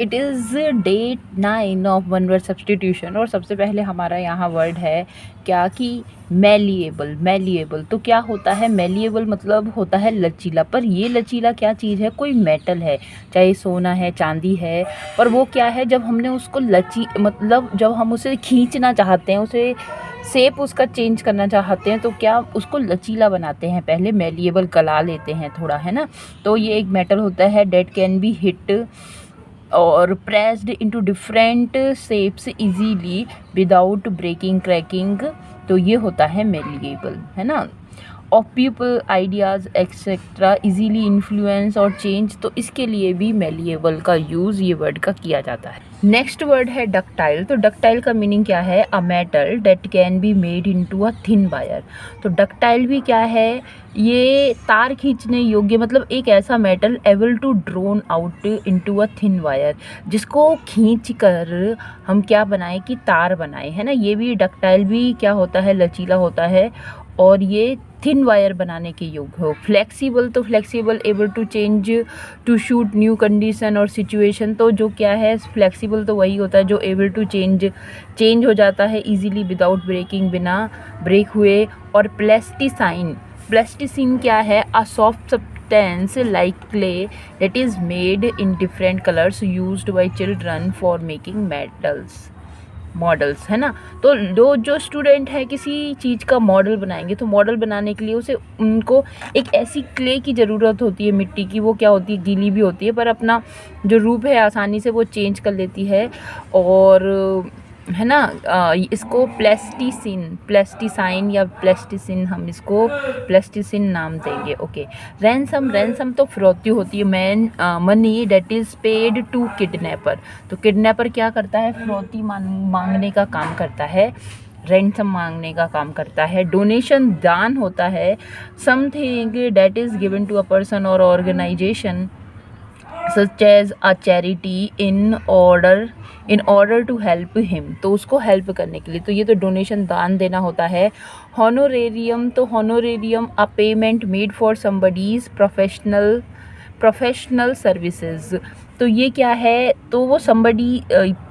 It is day 9 of one word substitution. और सबसे पहले हमारा यहाँ वर्ड है क्या कि मैलिएबल। मैलिएबल तो क्या होता है? मैलिएबल मतलब होता है लचीला। पर ये लचीला क्या चीज़ है? कोई मेटल है, चाहे सोना है, चांदी है, पर वो क्या है, जब हमने उसको मतलब जब हम उसे खींचना चाहते हैं, उसे शेप उसका चेंज करना चाहते हैं, तो क्या उसको लचीला बनाते हैं, पहले मैलिएबल गला लेते हैं थोड़ा, है ना। तो ये एक मेटल होता है डेट कैन बी हिट और pressed into different shapes easily without breaking cracking. तो ये होता है मेलिएबल, है ना। Of people ideas etcetera easily influence और चेंज, तो इसके लिए भी मेलिएबल का यूज़ ये वर्ड का किया जाता है। नेक्स्ट वर्ड है डक्टाइल। तो डक्टाइल का मीनिंग क्या है? A metal date can be made into a thin wire. तो डक्टाइल भी क्या है? ये तार खींचने योग्य, मतलब एक ऐसा metal able to drawn out into a thin wire, जिसको खींच कर हम क्या बनाएं कि तार बनाए, है ना। ये भी डक्टाइल भी क्या होता है? लचीला होता है और ये थिन वायर बनाने के योग्य हो। फ्लेक्सिबल तो flexible able to change to suit new condition और सिचुएशन। तो जो क्या है, फ्लेक्सिबल तो वही होता है जो एबल टू चेंज हो जाता है इजीली विदाउट ब्रेकिंग, बिना ब्रेक हुए। और प्लास्टिसाइन, प्लास्टिसिन क्या है? A soft substance like clay that is made in different colors used by children for making models, है ना। तो जो स्टूडेंट है किसी चीज़ का मॉडल बनाएंगे, तो मॉडल बनाने के लिए उसे उनको एक ऐसी क्ले की ज़रूरत होती है, मिट्टी की। वो क्या होती है? गीली भी होती है, पर अपना जो रूप है आसानी से वो चेंज कर लेती है। और है ना, इसको प्लास्टिसाइन या प्लास्टिसिन, हम इसको प्लास्टिसिन नाम देंगे। ओके। रैंसम तो फिरौती होती है। Money that is paid to kidnapper. तो किडनैपर क्या करता है? फिरौती मांगने का काम करता है, रेंसम मांगने का काम करता है। डोनेशन दान होता है। Something that is given to a person or organisation such as a charity in order to help him. तो उसको हेल्प करने के लिए, तो ये तो डोनेशन दान देना होता है। हॉनोरेरियम, तो honorarium a payment made for somebody's professional services. तो ये क्या है? तो वो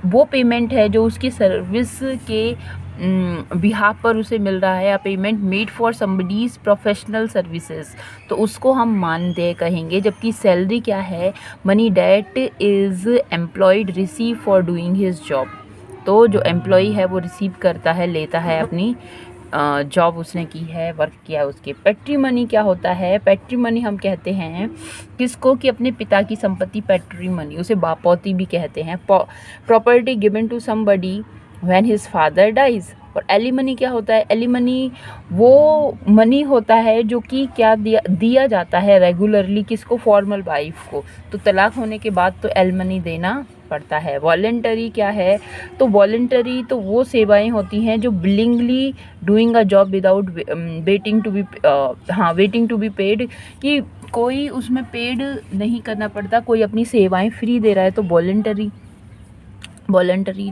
वो पेमेंट है जो उसकी सर्विस के बिहाफ पर उसे मिल रहा है। Payment made for somebody's professional services, तो उसको हम मानदेय कहेंगे। जबकि सैलरी क्या है? Money that is employed receive for doing his job. तो जो एम्प्लॉय है वो रिसीव करता है, लेता है अपनी जॉब उसने की है, वर्क किया है उसके। पैट्रीमनी क्या होता है? पैट्रीमनी हम कहते हैं किसको? कि अपने पिता की संपत्ति पैट्रीमनी, उसे बापौती भी कहते हैं। Property given to somebody when his father dies. और एलिमनी क्या होता है? एलिमनी वो मनी होता है जो कि क्या दिया जाता है रेगुलरली, किसको? फॉर्मल वाइफ को। तो तलाक होने के बाद तो एलिमनी देना पड़ता है। वॉलेंटरी क्या है? तो वॉलेंटरी तो वो सेवाएं होती हैं जो willingly doing a job without waiting to be paid, कि कोई उसमें पेड नहीं करना पड़ता, कोई अपनी सेवाएं फ्री दे रहा है, तो वॉलेंटरी।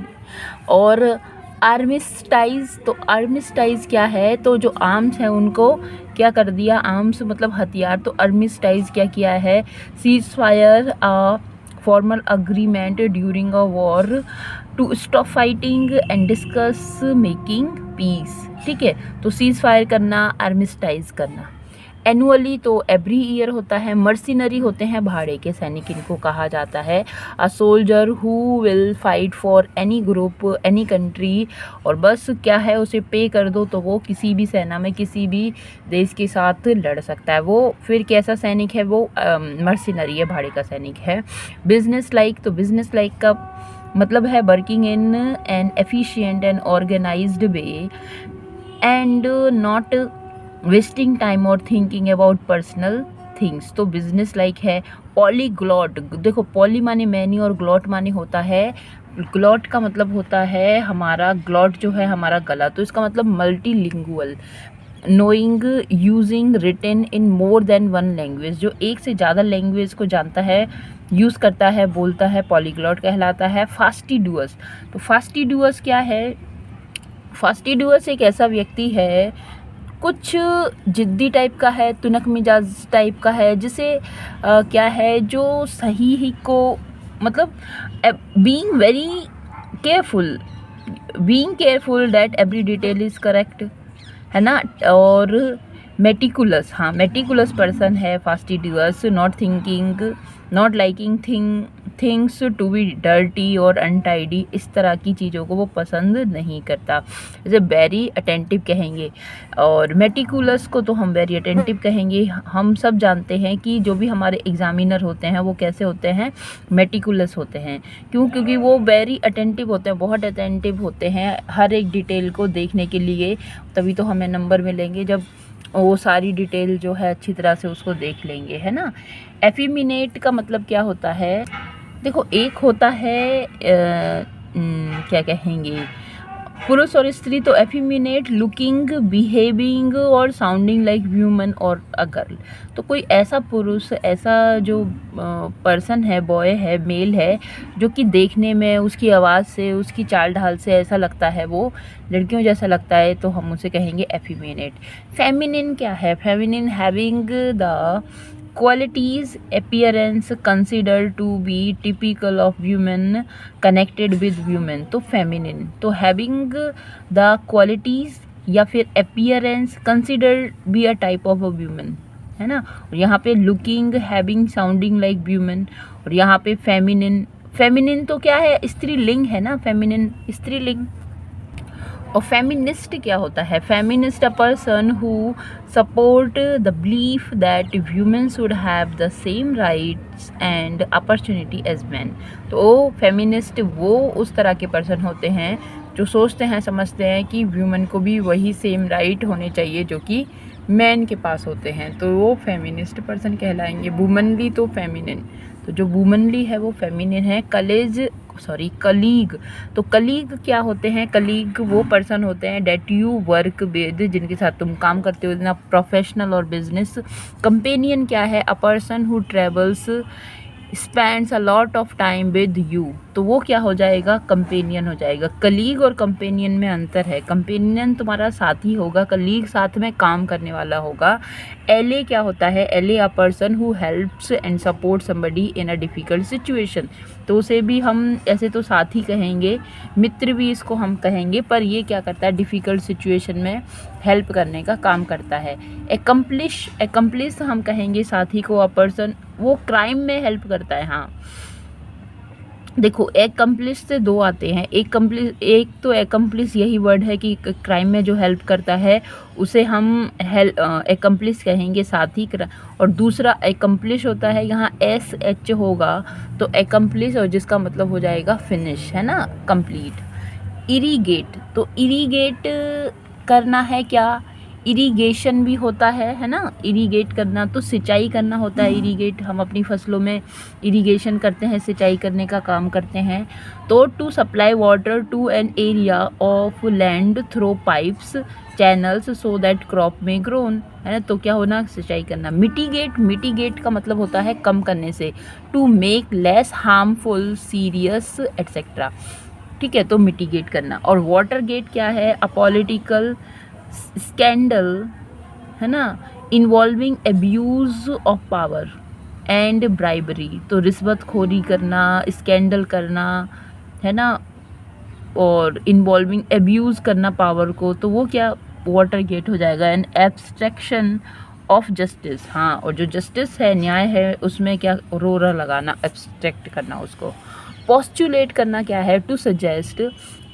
और आर्मिस्टाइज, तो आर्मिस्टाइज क्या है? तो जो आर्म्स हैं उनको क्या कर दिया? आर्म्स मतलब हथियार। तो आर्मिस्टाइज क्या किया है? Cease fire formal agreement during a war to stop fighting and discuss making peace. ठीक है, तो सीज फायर करना, आर्मिस्टाइज करना। एनुअली तो एवरी ईयर होता है। मर्सिनरी होते हैं भाड़े के सैनिक, इनको कहा जाता है। A soldier who will fight for any group any country, और बस क्या है, उसे पे कर दो तो वो किसी भी सेना में किसी भी देश के साथ लड़ सकता है। वो फिर कैसा सैनिक है? वो मर्सिनरी है, भाड़े का सैनिक है। बिजनेस लाइक, तो बिजनेस लाइक का मतलब है working in an efficient and organized way and not wasting time और थिंकिंग अबाउट पर्सनल थिंग्स। तो बिजनेस लाइक है। पॉलीग्लॉट, देखो पॉली माने मैनी और ग्लॉट माने होता है, ग्लॉट का मतलब होता है हमारा, ग्लॉट जो है हमारा गला, तो इसका मतलब multilingual. Knowing using written in more than one language, जो एक से ज़्यादा लैंग्वेज को जानता है, यूज़ करता है, बोलता है, पॉलीग्लॉट कहलाता है। फास्टिडुअस, तो फास्टिडुअस क्या है? फास्टिडुअस एक ऐसा व्यक्ति है, कुछ जिद्दी टाइप का है, तुनक मिजाज टाइप का है, जिसे क्या है, जो सही ही को मतलब being very careful, being careful that every detail is correct, है ना। और मेटिकुलस, हाँ मेटिकुलस पर्सन है fastidious, not thinking, not liking things to be dirty और अनटाइडी, इस तरह की चीज़ों को वो पसंद नहीं करता। जैसे वेरी अटेंटिव कहेंगे, और मेटिकुलस को तो हम वेरी अटेंटिव कहेंगे। हम सब जानते हैं कि जो भी हमारे एग्जामिनर होते हैं वो कैसे होते हैं, मेटिकुलस होते हैं। क्यों? क्योंकि वो वेरी अटेंटिव होते हैं, बहुत अटेंटिव होते हैं हर एक डिटेल को देखने के लिए, तभी तो हमें नंबर मिलेंगे जब वो सारी डिटेल जो है अच्छी तरह से उसको देख लेंगे, है ना। एफिमिनेट का मतलब क्या होता है? देखो, एक होता है क्या कहेंगे, पुरुष और स्त्री। तो एफिमिनेट लुकिंग, बिहेविंग और साउंडिंग लाइक ह्यूमन और अ गर्ल। तो कोई ऐसा पुरुष, ऐसा जो पर्सन है, बॉय है, मेल है, जो कि देखने में उसकी आवाज़ से, उसकी चाल ढाल से ऐसा लगता है वो लड़कियों जैसा लगता है, तो हम उसे कहेंगे एफिमिनेट। फेमिनिन क्या है? Feminine having the qualities appearance considered to be typical of women connected with women। तो feminine तो having the qualities या फिर appearance considered be a type of a woman, है ना। और यहाँ पे looking, having, sounding like women, और यहाँ पे feminine, feminine तो क्या है? स्त्रीलिंग है ना, feminine स्त्रीलिंग। और फेमिनिस्ट क्या होता है? Feminist a person who support the belief that human should have the same rights and opportunity as man. तो फेमिनिस्ट वो उस तरह के पर्सन होते हैं जो सोचते हैं, समझते हैं कि ह्यूमन को भी वही सेम राइट होने चाहिए जो कि मैन के पास होते हैं, तो वो फेमिनिस्ट पर्सन कहलाएंगे। वुमनली तो फेमिनिन, तो जो वुमनली है वो फेमिनिन है। कलीग, तो कलीग क्या होते हैं? कलीग वो पर्सन होते हैं डेट यू वर्क विद, जिनके साथ तुम काम करते हो ना, प्रोफेशनल और बिजनेस। कंपेनियन क्या है? अ person who travels spends a lot of time with you, तो वो क्या हो जाएगा? कंपेनियन हो जाएगा। कलीग और कंपेनियन में अंतर है, कंपेनियन तुम्हारा साथी होगा, कलीग साथ में काम करने वाला होगा। एले क्या होता है? एले अ person who helps and support somebody in a difficult situation, तो उसे भी हम ऐसे तो साथी कहेंगे, मित्र भी इसको हम कहेंगे, पर ये क्या करता है? डिफ़िकल्ट सिचुएशन में हेल्प करने का काम करता है। एकम्प्लिश हम कहेंगे साथी को, अ पर्सन वो क्राइम में हेल्प करता है। हाँ देखो, एकम्प्लिश से दो आते हैं। एक तो एकम्प्लिश यही वर्ड है कि क्राइम में जो हेल्प करता है उसे हम एकम्प्लिश कहेंगे, साथी। और दूसरा एकम्प्लिश होता है, यहाँ SH होगा तो एकम्प्लिश, और जिसका मतलब हो जाएगा फिनिश, है ना, कंप्लीट। इरीगेट, तो इरीगेट करना है क्या? इरिगेशन भी होता है ना। इरिगेट करना तो सिंचाई करना होता है। इरिगेट हम अपनी फसलों में इरिगेशन करते हैं, सिंचाई करने का काम करते हैं। तो to supply water to an area of land through pipes channels so that crop may grown, है ना। तो क्या होना? सिंचाई करना। मिटिगेट का मतलब होता है कम करने से, to make less harmful, serious etcetera, ठीक है, तो मिटिगेट करना। और वाटर गेट क्या है? अ पॉलिटिकल स्कैंडल, है ना, involving abuse of power and bribery, तो रिश्वतखोरी करना, स्कैंडल करना, है ना, और इन्वॉल्विंग एब्यूज़ करना पावर को, तो वो क्या? वाटर गेट हो जाएगा। एंड एब्स्ट्रैक्शन ऑफ जस्टिस, हाँ, और जो जस्टिस है, न्याय है, उसमें क्या? रोरा लगाना, एब्स्ट्रैक्ट करना उसको। पोस्टुलेट करना क्या है? To suggest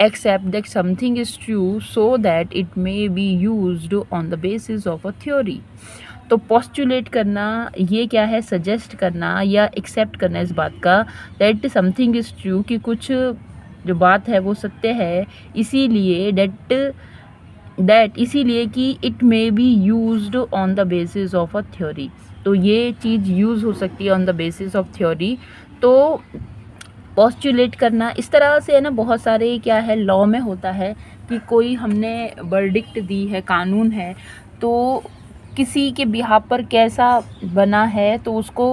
accept that something is true so that it may be used on the basis of a theory. तो पोस्टुलेट करना ये क्या है? सजेस्ट करना या एक्सेप्ट करना इस बात का दैट समथिंग इज ट्रू, कि कुछ जो बात है वो सत्य है, इसीलिए इसीलिए कि it may be used on the basis of a theory, तो ये चीज़ यूज़ हो सकती है on the basis of theory. तो पोस्टुलेट करना इस तरह से, है ना, बहुत सारे क्या है लॉ में होता है कि कोई हमने वर्डिक्ट दी है, कानून है, तो किसी के बिहाफ पर कैसा बना है तो उसको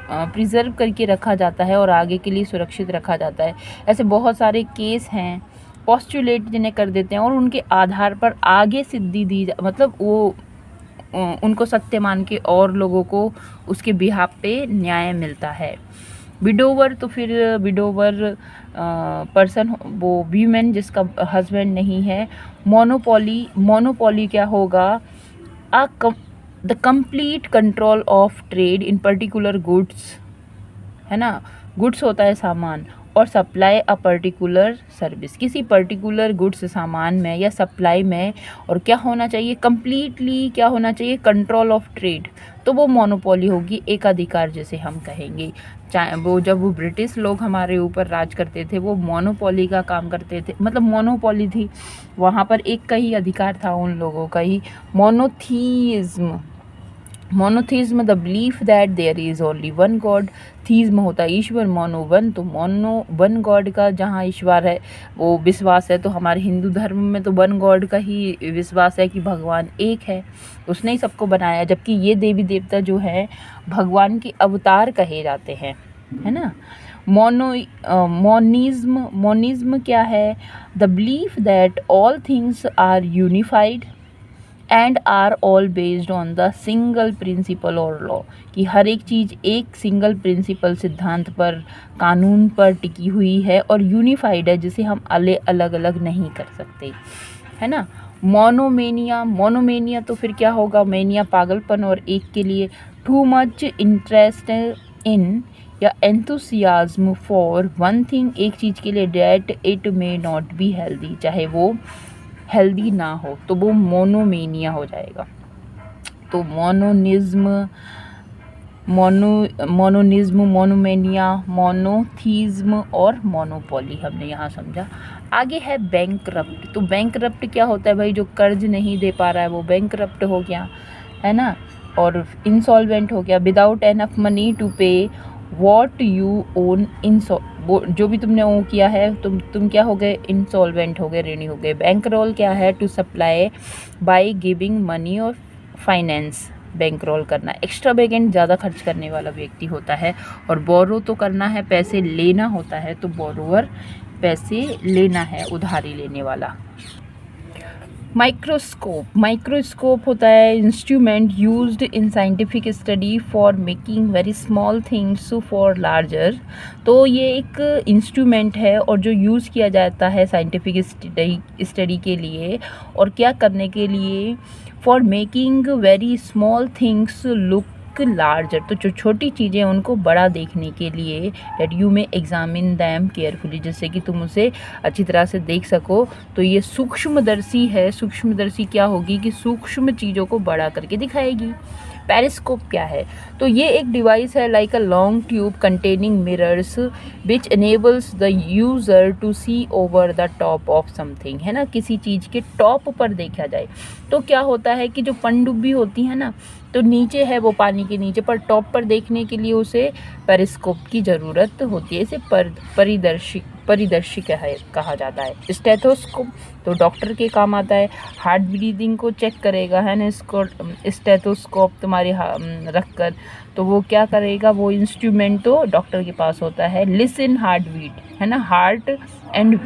प्रिजर्व करके रखा जाता है और आगे के लिए सुरक्षित रखा जाता है। ऐसे बहुत सारे केस हैं, पोस्टुलेट जिन्हें कर देते हैं और उनके आधार पर आगे सिद्धि दी मतलब वो उनको सत्य मान के और लोगों को उसके बिहाफ पे न्याय मिलता है। विडोवर तो फिर विडोवर पर्सन, वो वीमेन जिसका हस्बैंड नहीं है। मोनोपोली, मोनोपोली क्या होगा? Uh the complete control of trade in particular goods, है ना, गुड्स होता है सामान, और सप्लाई अ पर्टिकुलर सर्विस, किसी पर्टिकुलर गुड्स सामान में या सप्लाई में, और क्या होना चाहिए? कंप्लीटली क्या होना चाहिए? कंट्रोल ऑफ ट्रेड, तो वो मोनोपोली होगी, एकाधिकार जिसे हम कहेंगे। चाहे वो जब वो ब्रिटिश लोग हमारे ऊपर राज करते थे, वो मोनोपोली का काम करते थे, मतलब मोनोपोली थी, वहाँ पर एक का ही अधिकार था, उन लोगों का ही। Monotheism, monotheism the belief that there is only one god. Theism होता है ईश्वर, मोनो वन, तो मोनो वन गॉड का जहाँ ईश्वर है वो विश्वास है, तो हमारे हिंदू धर्म में तो वन गॉड का ही विश्वास है कि भगवान एक है, उसने ही सबको बनाया, जबकि ये देवी देवता जो है भगवान के अवतार कहे जाते हैं, है ना। मोनिज्म, मोनिज्म क्या है? The belief that all things are unified and are all based on the single principle और लॉ, कि हर एक चीज़ एक सिंगल प्रिंसिपल सिद्धांत पर, कानून पर टिकी हुई है और यूनिफाइड है, जिसे हम अलग अलग नहीं कर सकते, है ना। मोनोमेनिया, मोनोमेनिया तो फिर क्या होगा? मेनिया पागलपन और एक के लिए। टू मच इंटरेस्ट इन या एंथुसियाज्म फॉर वन थिंग, एक चीज़ के लिए, that it may not be healthy, चाहे वो हेल्दी ना हो, तो वो मोनोमेनिया हो जाएगा। तो मोनोनिज्म, मोनोमेनिया, मोनोथीज्म और मोनोपोली हमने यहाँ समझा। आगे है बैंकरप्ट। तो बैंकरप्ट क्या होता है भाई? जो कर्ज नहीं दे पा रहा है वो बैंकरप्ट हो गया, है ना। और इंसॉल्वेंट हो गया, विदाउट एनफ मनी टू पे वॉट यू ओन, वो जो भी तुमने वो किया है, तुम क्या हो गए? इंसॉल्वेंट हो गए, ऋणी हो गए। बैंक रोल क्या है? To supply by giving money और फाइनेंस, बैंक रोल करना, एक्स्ट्रा वेगेंट, ज़्यादा खर्च करने वाला व्यक्ति होता है। और बोरो तो करना है, पैसे लेना होता है, तो बोरोवर पैसे लेना है, उधारी लेने वाला। माइक्रोस्कोप, माइक्रोस्कोप होता है instrument used in scientific study for making very small things for larger. तो ये एक इंस्ट्रूमेंट है और जो यूज़ किया जाता है साइंटिफिक स्टडी के लिए, और क्या करने के लिए? For making very small things look larger, तो जो छोटी चीज़ें उनको बड़ा देखने के लिए। डेट यू में एग्जामिन दैम केयरफुली, जिससे कि तुम उसे अच्छी तरह से देख सको। तो ये सूक्ष्मदर्शी है। सूक्ष्मदर्शी क्या होगी? कि सूक्ष्म चीज़ों को बड़ा करके दिखाएगी। पेरिस्कोप क्या है? तो ये एक डिवाइस है like a long tube containing mirrors which enables the user to see over the top of something, है ना, किसी चीज़ के टॉप पर देखा जाए। तो क्या होता है कि जो पनडुब्बी होती है ना, तो नीचे है वो पानी के नीचे, पर टॉप पर देखने के लिए उसे पेरिस्कोप की ज़रूरत होती है। इसे परिदर्शी कहा जाता है। स्टेथोस्कोप तो डॉक्टर के काम आता है, हार्ट ब्रीदिंग को चेक करेगा, है ना। इसको स्टेथोस्कोप तुम्हारे रख कर, तो वो क्या करेगा? वो इंस्ट्रूमेंट तो डॉक्टर के पास होता है। लिसन हार्ट बीट, है ना, हार्ट एंड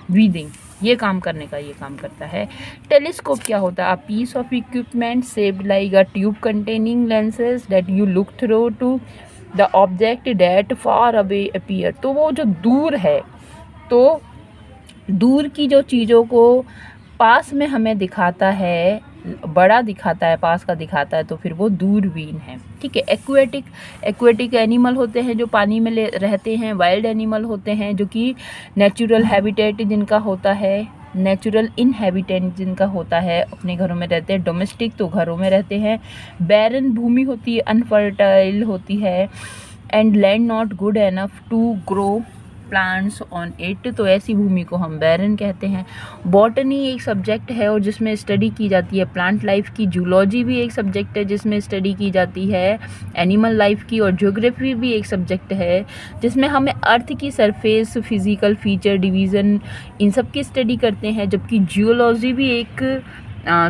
ब्रीदिंग, ये काम करने का ये काम करता है। टेलीस्कोप क्या होता है? A piece of equipment shaped like a tube containing lenses that you look through to the object that far away appear. तो वो जो दूर है, तो दूर की जो चीज़ों को पास में हमें दिखाता है, बड़ा दिखाता है, पास का दिखाता है, तो फिर वो दूरबीन है, ठीक है। एक्वेटिक एनिमल होते हैं जो पानी में रहते हैं। वाइल्ड एनिमल होते हैं जो कि नेचुरल हैबिटेट जिनका होता है, नेचुरल इनहैबिटेंट जिनका होता है, अपने घरों में रहते हैं। डोमेस्टिक तो घरों में रहते हैं। बैरन भूमि होती है, अनफर्टाइल होती है। And land not good enough to grow plants on it, तो ऐसी भूमि को हम बैरन कहते हैं। बॉटनी एक सब्जेक्ट है और जिसमें स्टडी की जाती है प्लांट लाइफ की। जूलॉजी भी एक सब्जेक्ट है जिसमें स्टडी की जाती है एनिमल लाइफ की। और ज्योग्राफी भी एक सब्जेक्ट है जिसमें हमें अर्थ की सरफेस, फिजिकल फीचर, डिवीज़न, इन सब की स्टडी करते हैं। जबकि जियोलॉजी भी एक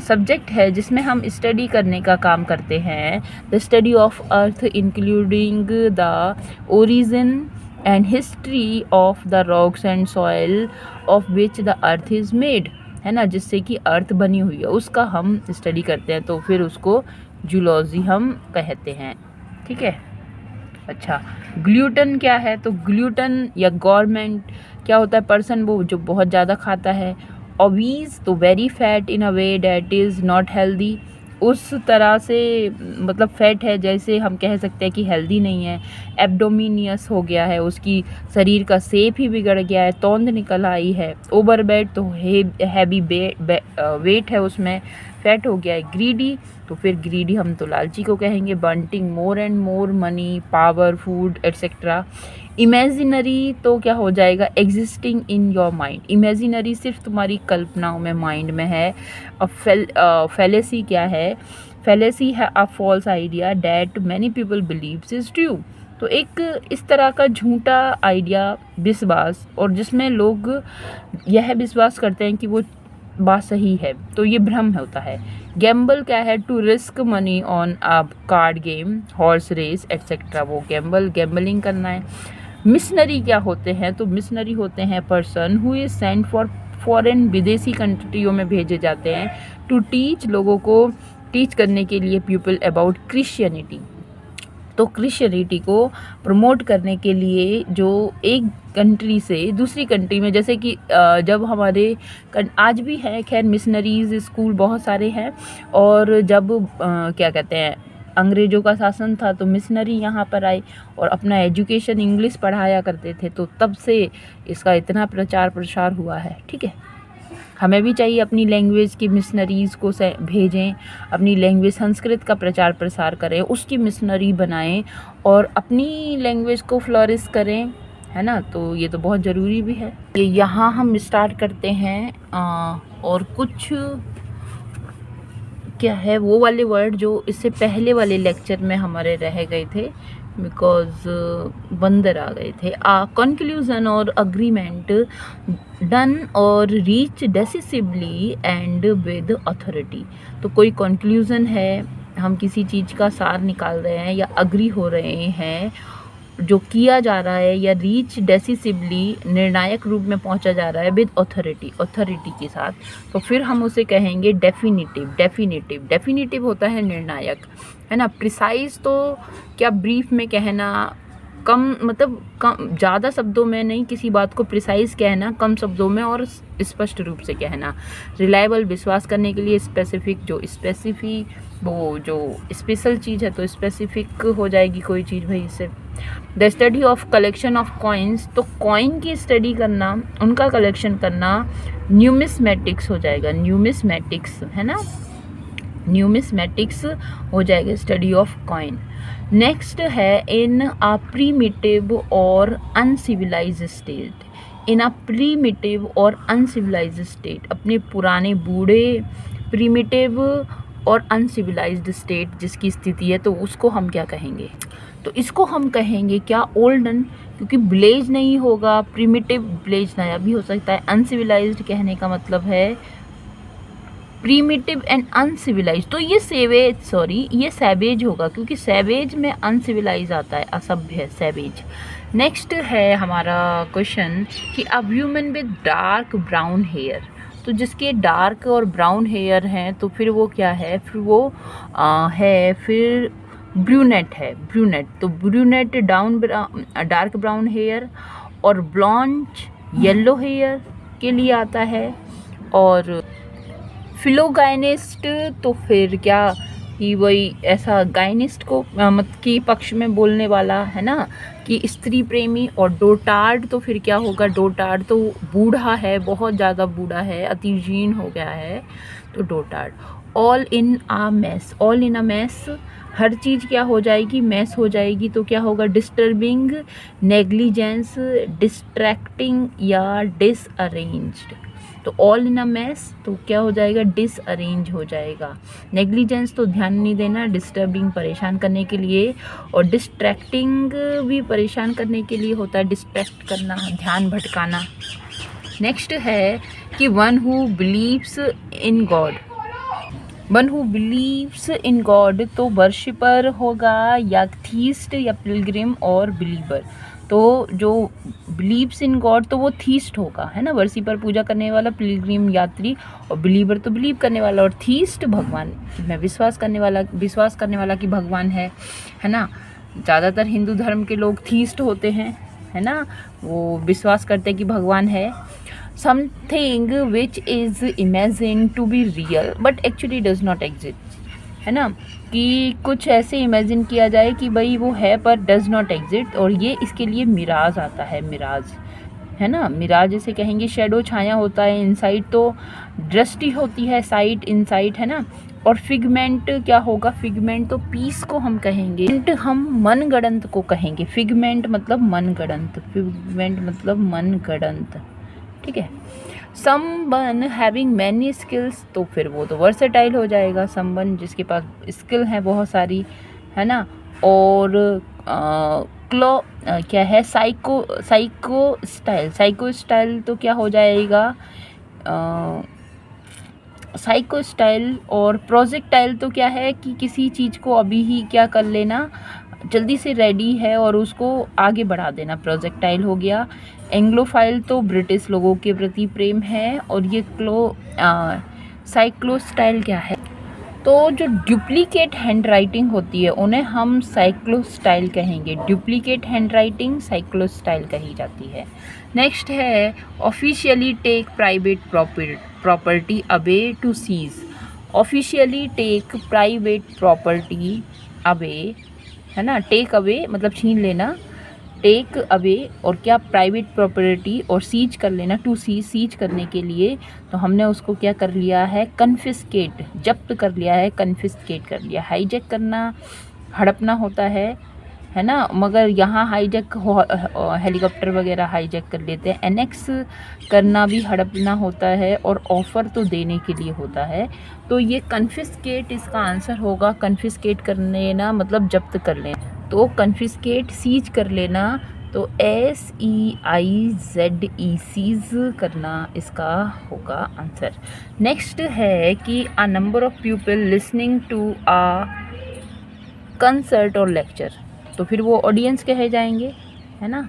सब्जेक्ट है जिसमें हम स्टडी करने का काम करते हैं। The study of earth including the origin and history of the rocks and soil of which the earth is made, है ना, जिससे कि अर्थ बनी हुई है उसका हम स्टडी करते हैं, तो फिर उसको जूलॉजी हम कहते हैं, ठीक है। अच्छा, ग्लूटन क्या है? तो ग्लूटन या गवर्नमेंट क्या होता है? पर्सन वो जो बहुत ज़्यादा खाता है। ओबीज तो very fat in a way that is not healthy, उस तरह से मतलब फैट है जैसे हम कह सकते हैं कि हेल्दी नहीं है। एब्डोमिनियस हो गया है, उसकी शरीर का शेप ही बिगड़ गया है, तौंद निकल आई है। ओवरवेट तो हैवी वेट है, उसमें फैट हो गया है। ग्रीडी तो फिर ग्रीडी हम तो लालची को कहेंगे। Bunting more and more money, power, food etcetera. Imaginary तो क्या हो जाएगा? Existing in your mind. Imaginary सिर्फ तुम्हारी कल्पनाओं में, माइंड में है। और फैलेसी क्या है? फैलेसी है a false idea that many people believes is true. तो एक इस तरह का झूठा आइडिया, विश्वास, और जिसमें लोग यह विश्वास करते हैं कि वो बात सही है, तो ये भ्रम होता है। गैम्बल क्या है? To risk money on a card game, horse race etcetera, वो गैम्बलिंग करना है। मिशनरी क्या होते हैं? तो मिशनरी होते हैं person who is sent for foreign, विदेशी कंट्रियों में भेजे जाते हैं, टू टीच, लोगों को टीच करने के लिए, पीपल अबाउट क्रिश्चियनिटी। तो क्रिश्चियनिटी को प्रमोट करने के लिए जो एक कंट्री से दूसरी कंट्री में, जैसे कि जब हमारे आज भी है खैर मिशनरीज स्कूल बहुत सारे हैं, और जब क्या कहते हैं अंग्रेज़ों का शासन था तो मिशनरी यहाँ पर आए और अपना एजुकेशन इंग्लिश पढ़ाया करते थे, तो तब से इसका इतना प्रचार प्रसार हुआ है। ठीक है, हमें भी चाहिए अपनी लैंग्वेज की मिशनरीज़ को भेजें, अपनी लैंग्वेज संस्कृत का प्रचार प्रसार करें, उसकी मिशनरी बनाएं और अपनी लैंग्वेज को फ्लोरिश करें, है ना। तो ये तो बहुत ज़रूरी भी है। ये यहाँ हम स्टार्ट करते हैं और कुछ क्या है वो वाले वर्ड जो इससे पहले वाले लेक्चर में हमारे रह गए थे, बिकॉज बंदर आ गए थे। कंक्लूजन और अग्रीमेंट डन और रीच डेसिसिवली एंड विद अथॉरिटी। तो कोई कंक्लूजन है, हम किसी चीज़ का सार निकाल रहे हैं या अग्री हो रहे हैं जो किया जा रहा है, या रीच डेसिसिवली निर्णायक रूप में पहुंचा जा रहा है विद अथॉरिटी के साथ, तो फिर हम उसे कहेंगे डेफिनेटिव होता है निर्णायक, है ना। प्रिसाइज तो क्या ब्रीफ में कहना, कम मतलब कम ज़्यादा शब्दों में नहीं, किसी बात को प्रिसाइज कहना, कम शब्दों में और स्पष्ट रूप से कहना। रिलायबल विश्वास करने के लिए। स्पेसिफिक वो जो स्पेशल चीज़ है तो स्पेसिफिक हो जाएगी कोई चीज़ भाई इससे। The study of collection of coins, तो कॉइन की स्टडी करना, उनका कलेक्शन करना न्यूमिस्मेटिक्स हो जाएगा। न्यूमिस्मेटिक्स है ना, न्यूमिस्मेटिक्स हो जाएगा स्टडी ऑफ कॉइन। नेक्स्ट है इन अ प्रीमिटिव और अनसिविलाइज स्टेट। इन अ प्रीमिटिव और अनसिविलाइज स्टेट, अपने पुराने बूढ़े प्रीमिटिव और अनसिविलाइज्ड स्टेट जिसकी स्थिति है, तो उसको हम क्या कहेंगे? तो इसको हम कहेंगे क्या? ओल्डन, क्योंकि विलेज नहीं होगा, प्रीमिटिव विलेज नया भी हो सकता है। अनसिविलाइज्ड कहने का मतलब है प्रीमिटिव एंड अनसिविलाइज, तो ये सैवेज होगा, क्योंकि सैवेज में अनसिविलाइज आता है, असभ्य, सैवेज। नेक्स्ट है हमारा क्वेश्चन कि a human with dark brown hair, तो जिसके डार्क और ब्राउन हेयर हैं तो फिर वो क्या है? फिर वो फिर ब्रूनेट है, ब्रूनेट। तो ब्रूनेट डार्क ब्राउन हेयर, और ब्लॉन्च येलो हेयर के लिए आता है। और फिलोगाइनिस्ट तो फिर क्या कि वही ऐसा गाइनिस्ट को मत की पक्ष में बोलने वाला, है ना, कि स्त्री प्रेमी। और डोटार्ड तो फिर क्या होगा? डोटार्ड तो बूढ़ा है, बहुत ज़्यादा बूढ़ा है, अतिजीर्ण हो गया है, तो डोटार्ड। ऑल इन अ मैस, हर चीज़ क्या हो जाएगी? मैस हो जाएगी, तो क्या होगा? डिस्टर्बिंग, नेग्लिजेंस, डिस्ट्रैक्टिंग या डिसअरेंज्ड। तो ऑल इन अ मैस तो क्या हो जाएगा? डिसअरेंज हो जाएगा। नेग्लिजेंस तो ध्यान नहीं देना, डिस्टर्बिंग परेशान करने के लिए, और डिस्ट्रैक्टिंग भी परेशान करने के लिए होता है, डिस्ट्रैक्ट करना, ध्यान भटकाना। नेक्स्ट है कि one who believes in God, तो वर्शिपर होगा, या थीस्ट, या पिलग्रिम, और बिलीवर। तो जो बिलीव्स इन गॉड तो वो थीस्ट होगा, है ना, वर्शिपर पूजा करने वाला, पिलग्रिम यात्री, और बिलीवर तो बिलीव करने वाला, और थीस्ट भगवान में विश्वास करने वाला कि भगवान है ना। ज़्यादातर हिंदू धर्म के लोग थीस्ट होते हैं, है ना, वो विश्वास करते हैं कि भगवान है। Something which is imagine to be real but actually does not exist, है ना, कि कुछ ऐसे इमेजिन किया जाए कि भाई वो है पर डज नॉट एग्जिस्ट, और ये इसके लिए मिराज आता है, मिराज, है ना, मिराज जैसे कहेंगे शैडो, छाया होता है, इनसाइट तो दृष्टि होती है, साइट इनसाइट, है ना, और फिगमेंट क्या होगा, फिगमेंट तो पीस को हम कहेंगे, हम मनगढ़ंत को कहेंगे, फिगमेंट मतलब मनगढ़ंत, फिगमेंट मतलब मनगढ़ंत, ठीक है। समवन हैविंग मैनी स्किल्स, तो फिर वो तो वर्सेटाइल हो जाएगा, समवन जिसके पास स्किल है बहुत सारी, है ना, और क्या है, साइको स्टाइल तो क्या हो जाएगा, साइको स्टाइल, और प्रोजेक्टाइल तो क्या है कि किसी चीज़ को अभी ही क्या कर लेना, जल्दी से रेडी है और उसको आगे बढ़ा देना, प्रोजेक्टाइल हो गया। एंग्लोफाइल तो ब्रिटिश लोगों के प्रति प्रेम है, और ये साइक्लोस्टाइल क्या है, तो जो डुप्लीकेट हैंड राइटिंग होती है उन्हें हम साइक्लोस्टाइल कहेंगे, डुप्लीकेट हैंड राइटिंग साइक्लोस्टाइल कही जाती है। नेक्स्ट है officially take private property away to seize, officially take private property away, है ना, टेक अवे मतलब छीन लेना, टेक अवे और क्या, प्राइवेट प्रॉपर्टी, और सीज कर लेना, टू सीज करने के लिए तो हमने उसको क्या कर लिया है, कन्फिस्केट, जब्त कर लिया है, कन्फिस्केट कर लिया। हाईजैक करना हड़पना होता है ना, मगर यहाँ हाईजैक हेलीकॉप्टर वगैरह हाईजैक कर लेते हैं। एनेक्स करना भी हड़पना होता है, और ऑफ़र तो देने के लिए होता है, तो ये कन्फिस्केट इसका आंसर होगा। कन्फिस्केट कर लेना मतलब जब्त कर लेना, तो कन्फिस्केट सीज कर लेना, तो SEIZE सीज करना इसका होगा आंसर। नेक्स्ट है कि a number of people listening to a concert और लेक्चर, तो फिर वो ऑडियंस कहे जाएंगे, है ना,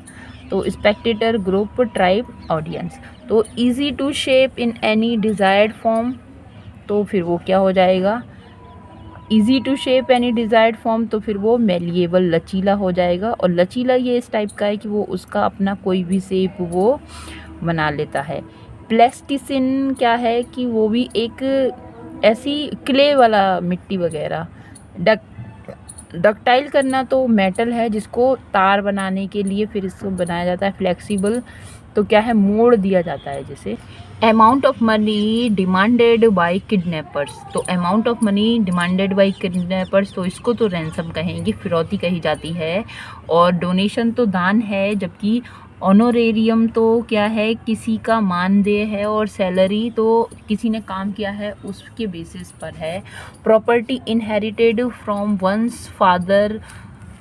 तो स्पेक्टेटर, ग्रुप, ट्राइब, ऑडियंस। तो easy to shape in any desired form, तो फिर वो क्या हो जाएगा, easy to shape any desired form, तो फिर वो मेलिएबल लचीला हो जाएगा। और लचीला ये इस टाइप का है कि वो उसका अपना कोई भी शेप वो बना लेता है। प्लास्टिसिन क्या है कि वो भी एक ऐसी क्ले वाला मिट्टी वगैरह। डक्टाइल करना तो मेटल है जिसको तार बनाने के लिए फिर इसको बनाया जाता है। फ्लेक्सिबल तो क्या है, मोड़ दिया जाता है जिसे। Amount of money demanded by kidnappers, तो amount of money demanded by kidnappers, तो इसको तो रैंसम कहेंगे, फिरौती कही जाती है। और डोनेशन तो दान है, जबकि ऑनोरेरियम तो क्या है, किसी का मानदेय है। और सैलरी तो किसी ने काम किया है उसके बेसिस पर है। Property inherited from once father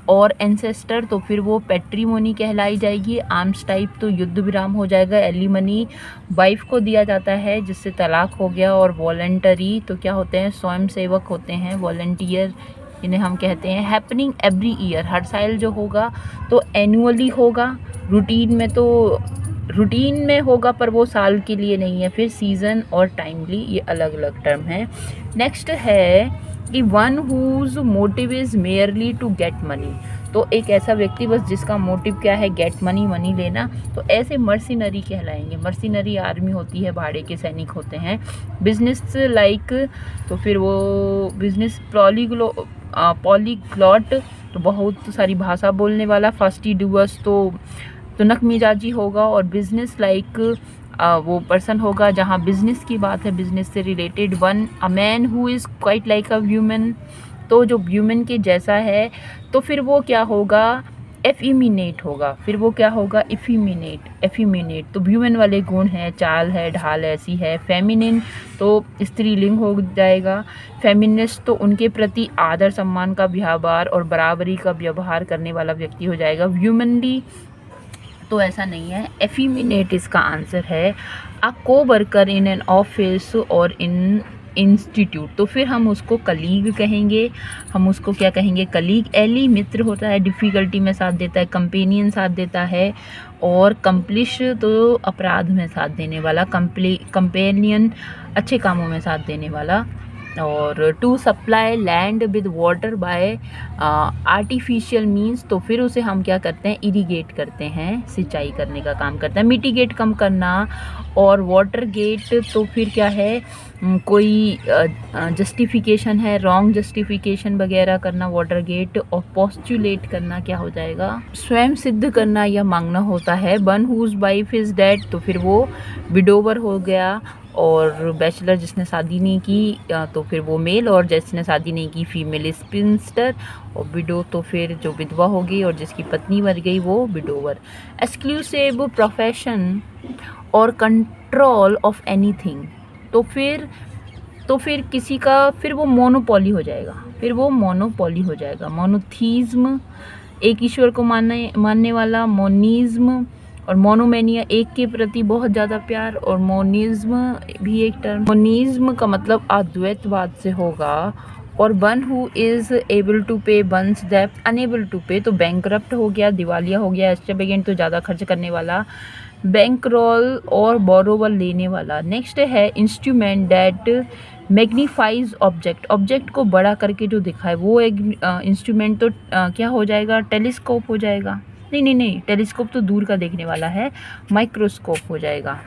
और एंसेस्टर, तो फिर वो पैट्रीमोनी कहलाई जाएगी। आर्म्स टाइप तो युद्ध विराम हो जाएगा। एलिमनी वाइफ को दिया जाता है जिससे तलाक हो गया। और वॉलंटरी तो क्या होते हैं, स्वयं सेवक होते हैं, वॉलंटियर इन्हें हम कहते हैं। हैपनिंग एवरी ईयर, हर साल जो होगा तो एनुअली होगा। रूटीन में होगा पर वो साल के लिए नहीं है। फिर सीज़न और टाइमली ये अलग अलग टर्म है। नेक्स्ट है कि one whose motive is merely to get money, तो एक ऐसा व्यक्ति बस जिसका मोटिव क्या है, गेट मनी, मनी लेना, तो ऐसे मर्सिनरी कहलाएंगे। मर्सिनरी आर्मी होती है, भाड़े के सैनिक होते हैं। बिजनेस लाइक, तो फिर वो बिजनेस पॉलीग्लॉट, तो बहुत सारी भाषा बोलने वाला। फास्टिडियस तो तुनक मिजाजी होगा। और बिजनेस लाइक वो पर्सन होगा जहाँ बिजनेस की बात है, बिजनेस से related. One a man who is quite like a human, तो जो ह्यूमन के जैसा है, तो फिर वो क्या होगा, एफिमिनेट होगा। फिर वो क्या होगा, एफिमिनेट तो ह्यूमन वाले गुण हैं, चाल है, ढाल ऐसी है। फेमिनिन तो स्त्रीलिंग हो जाएगा। फेमिनिस्ट तो उनके प्रति आदर सम्मान का व्यवहार और बराबरी का व्यवहार करने वाला व्यक्ति हो जाएगा। ह्यूमनली तो ऐसा नहीं है, एफिमिनेट इसका आंसर है। अ को वर्कर इन एन ऑफिस और इन इंस्टीट्यूट, तो फिर हम उसको कलीग कहेंगे। हम उसको क्या कहेंगे, कलीग। एली मित्र होता है, डिफ़िकल्टी में साथ देता है। कंपेनियन साथ देता है। और कंप्लिश तो अपराध में साथ देने वाला। कंपेनियन अच्छे कामों में साथ देने वाला। और to supply land with water by artificial means, तो फिर उसे हम क्या करते हैं, इरीगेट करते हैं, सिंचाई करने का काम करते हैं। मिटिगेट कम करना, और वाटर गेट तो फिर क्या है, कोई जस्टिफिकेशन है, रॉन्ग जस्टिफिकेशन वगैरह करना वाटर गेट। और पोस्टुलेट करना क्या हो जाएगा, स्वयं सिद्ध करना या मांगना होता है। One whose wife is dead, तो फिर वो विडोवर हो गया। और बैचलर जिसने शादी नहीं की तो फिर वो मेल, और जिसने शादी नहीं की फीमेल स्पिंस्टर। और विडो तो फिर जो विधवा हो गई और जिसकी पत्नी मर गई वो विडोवर। एक्सक्लूसिव प्रोफेशन और कंट्रोल ऑफ एनीथिंग, तो फिर किसी का, फिर वो मोनोपोली हो जाएगा, मोनोथीज्म एक ईश्वर को मानने वाला, मोनिज्म और मोनोमेनिया एक के प्रति बहुत ज़्यादा प्यार, और मोनिज्म भी एक टर्म, मोनिज्म का मतलब अद्वैतवाद से होगा। और one who is able to pay one's डेब्ट, अनेबल टू पे तो बैंकरप्ट हो गया, दिवालिया हो गया। एक्स्ट्रावेगेंट तो ज़्यादा खर्च करने वाला, बैंकरोल और बोरोवर लेने वाला। नेक्स्ट है इंस्ट्रूमेंट दैट मैग्नीफाइज ऑब्जेक्ट को बड़ा करके जो दिखाए वो एक इंस्ट्रूमेंट। तो क्या हो जाएगा, टेलीस्कोप हो जाएगा। नहीं, टेलीस्कोप तो दूर का देखने वाला है, माइक्रोस्कोप हो जाएगा,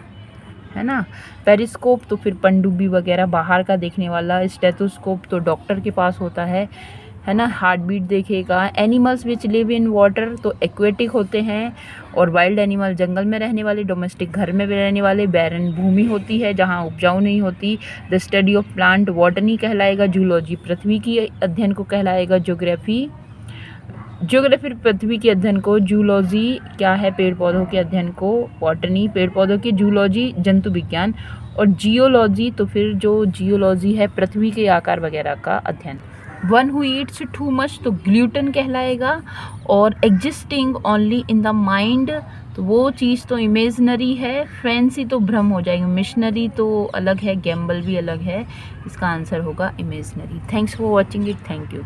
है ना। पेरिस्कोप तो फिर पनडुब्बी वगैरह बाहर का देखने वाला। स्टेथोस्कोप तो डॉक्टर के पास होता है ना, हार्ट बीट देखेगा। Animals which live in water तो एक्वेटिक होते हैं, और वाइल्ड एनिमल जंगल में रहने वाले, डोमेस्टिक घर में रहने वाले। बैरन भूमि होती है जहाँ उपजाऊ नहीं होती। The study of plant botany कहलाएगा। जूलॉजी पृथ्वी की अध्ययन को कहलाएगा। ज्योग्राफी पृथ्वी के अध्ययन को। जूलॉजी क्या है, पेड़ पौधों के अध्ययन को। बॉटनी पेड़ पौधों की। जूलॉजी जंतु विज्ञान। और जियोलॉजी तो फिर जो जियोलॉजी है पृथ्वी के आकार वगैरह का अध्ययन। One who Yeats too much तो ग्लूटन कहलाएगा। और existing only in the mind तो वो चीज़ तो इमेजनरी है। फैंसी तो भ्रम हो जाएगा। मिशनरी तो अलग है, गैम्बल भी अलग है। इसका आंसर होगा imaginary. Thanks for watching it. Thank you.